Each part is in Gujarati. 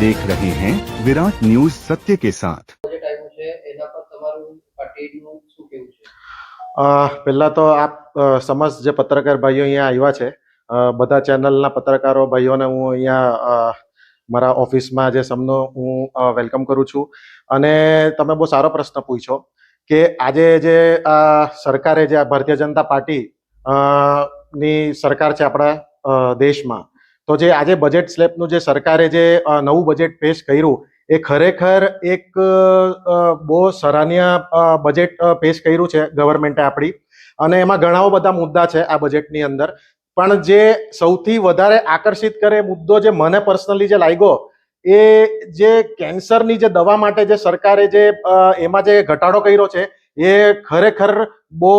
देख रहे हैं विराट न्यूज सत्य के साथ। બજેટ આવ્યું છે એના પર તમારું પાર્ટીનું શું કહેવું છે? પહેલા તો આપ સમસ્ત જે પત્રકાર ભાઈઓ અહીંયા આવ્યા છે, બધા ચેનલના પત્રકારો ભાઈઓને હું અહીંયા મારા ઓફિસમાં જે સૌનો હું વેલકમ કરું છું. અને તમે બહુ સારો પ્રશ્ન પૂછ્યો કે આજે જે સરકારે જે ભારતીય જનતા પાર્ટી ની સરકાર છે આપણા દેશમાં, તો જે આજે બજેટ સ્લેબનું જે સરકારે જે નવું બજેટ પેશ કર્યું એ ખરેખર એક બહુ સરાહનીય બજેટ પેશ કર્યું છે ગવર્મેન્ટે આપણી. અને એમાં ઘણા બધા મુદ્દા છે આ બજેટની અંદર, પણ જે સૌથી વધારે આકર્ષિત કરે મુદ્દો જે મને પર્સનલી જે લાગ્યો એ જે કેન્સરની જે દવા માટે જે સરકારે જે એમાં જે ઘટાડો કર્યો છે એ ખરેખર બહુ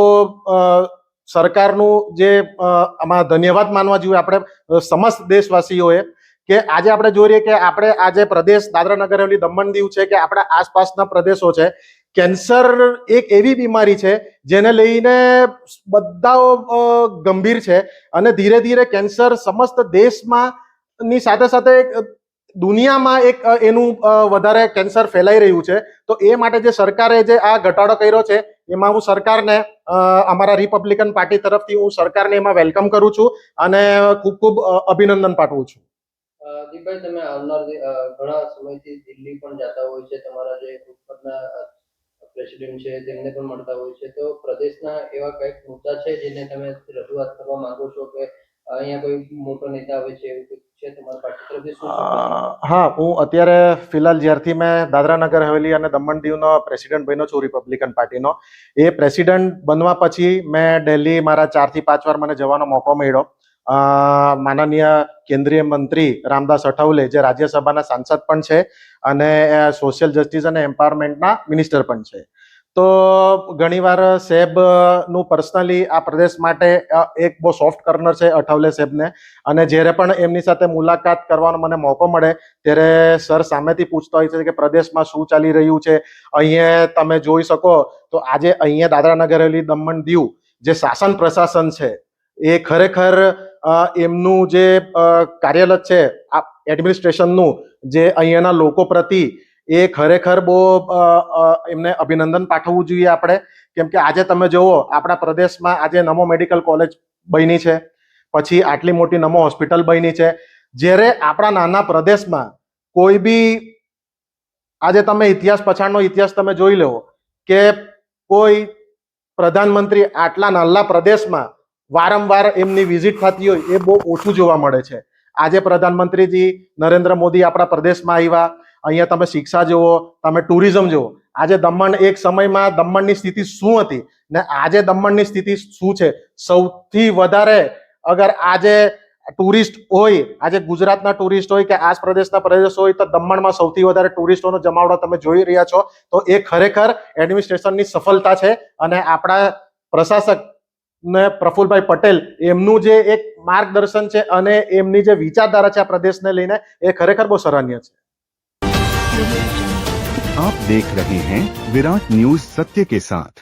સરકારનું જે આમાં ધન્યવાદ માનવા જોઈએ આપણે સમસ્ત દેશવાસીઓએ. કે આજે આપણે જોઈએ કે આપણે આજે પ્રદેશ દાદરા નગર હવેલી દમણ દીવ છે કે આપણા આસપાસના પ્રદેશો છે, કેન્સર એક એવી બીમારી છે જેને લઈને બધા ગંભીર છે અને ધીરે ધીરે કેન્સર સમસ્ત દેશમાં ની સાથે સાથે દુનિયામાં એક એનું વધારે કેન્સર ફેલાઈ રહ્યું છે. તો એ માટે જે સરકારે જે આ ઘટાડો કર્યો છે એમાં હું સરકારને અમારા રિપબ્લિકન પાર્ટી તરફથી હું સરકારને એમાં વેલકમ કરું છું અને ખૂબ ખૂબ અભિનંદન પાઠવું છું. દીપભાઈ, તમે આવનાર ઘણા સમયથી દિલ્હી પણ જતા હોય છે, તમારા જે ઉપરના પ્રેસિડેન્ટ છે તેમને પણ મળતા હોય છે, તો પ્રદેશના એવા કઈક મુદ્દા છે જેને તમે રજૂઆત કરવા માંગો છો કે અહીંયા કોઈ મોટો નેતા આવે છે એવું કંઈક છે તમારા પાર્ટી તરફથી? હા, હું અત્યારે ફિલહાલ જ્યારથી મેં દાદરા નગર હવેલી અને દમણ દીવનો પ્રેસિડેન્ટ બન્યો છું રિપબ્લિકન પાર્ટીનો, એ પ્રેસિડેન્ટ બનવા પછી મેં દિલ્હી મારા 4 થી 5 વાર મને જવાનો મોકો મળ્યો. માનનીય કેન્દ્રીય મંત્રી રામદાસ અઠાવલે જે રાજ્યસભાના સાંસદ પણ છે અને સોશિયલ જસ્ટિસ અને એમ્પાવરમેન્ટના મિનિસ્ટર પણ છે, તો ઘણીવાર સાહેબનું પર્સનલી આ પ્રદેશ માટે એક બહુ સોફ્ટ કોર્નર છે અઠાવલે સાહેબને. અને જ્યારે પણ એમની સાથે મુલાકાત કરવાનો મને મોકો મળે ત્યારે સર સામેથી પૂછતા હોય છે કે પ્રદેશમાં શું ચાલી રહ્યું છે. અહીંયા તમે જોઈ શકો તો આજે અહીંયા દાદરા નગર હવેલી દમણ દીવ જે શાસન પ્રશાસન છે એ ખરેખર એમનું જે કાર્યાલય છે એડમિનિસ્ટ્રેશનનું, જે અહીંયાના લોકો પ્રતિ એ ખરેખર બહુ એમને અભિનંદન પાઠવવું જોઈએ આપણે. કેમ કે આજે તમે જુઓ આપણા પ્રદેશમાં આજે નમો મેડિકલ કોલેજ બની છે, પછી આટલી મોટી નમો હોસ્પિટલ બની છે. જ્યારે આપણા નાના પ્રદેશમાં કોઈ બી આજે તમે ઇતિહાસ પછાડનો ઇતિહાસ તમે જોઈ લો કે કોઈ પ્રધાનમંત્રી આટલા નાના પ્રદેશમાં વારંવાર એમની વિઝિટ થતી હોય એ બહુ ઓછું જોવા મળે છે. આજે પ્રધાનમંત્રીજી નરેન્દ્ર મોદી આપણા પ્રદેશમાં આવ્યા, અહીંયા તમે શિક્ષા જુઓ, તમે ટુરિઝમ જુઓ. આજે દમણ એક સમયમાં દમણની સ્થિતિ શું હતી ને આજે દમણની સ્થિતિ શું છે. સૌથી વધારે અગર આજે ટુરિસ્ટ હોય, આજે ગુજરાતના ટુરિસ્ટ હોય કે આ પ્રદેશના પ્રદેશ હોય, તો દમણમાં સૌથી વધારે ટુરિસ્ટોનો જમાવડો તમે જોઈ રહ્યા છો. તો એ ખરેખર એડમિનિસ્ટ્રેશનની સફળતા છે અને આપણા પ્રશાસક ને પ્રફુલભાઈ પટેલ એમનું જે એક માર્ગદર્શન છે અને એમની જે વિચારધારા છે આ પ્રદેશને લઈને એ ખરેખર બહુ સરાહનીય છે. आप देख रहे हैं विराट न्यूज सत्य के साथ।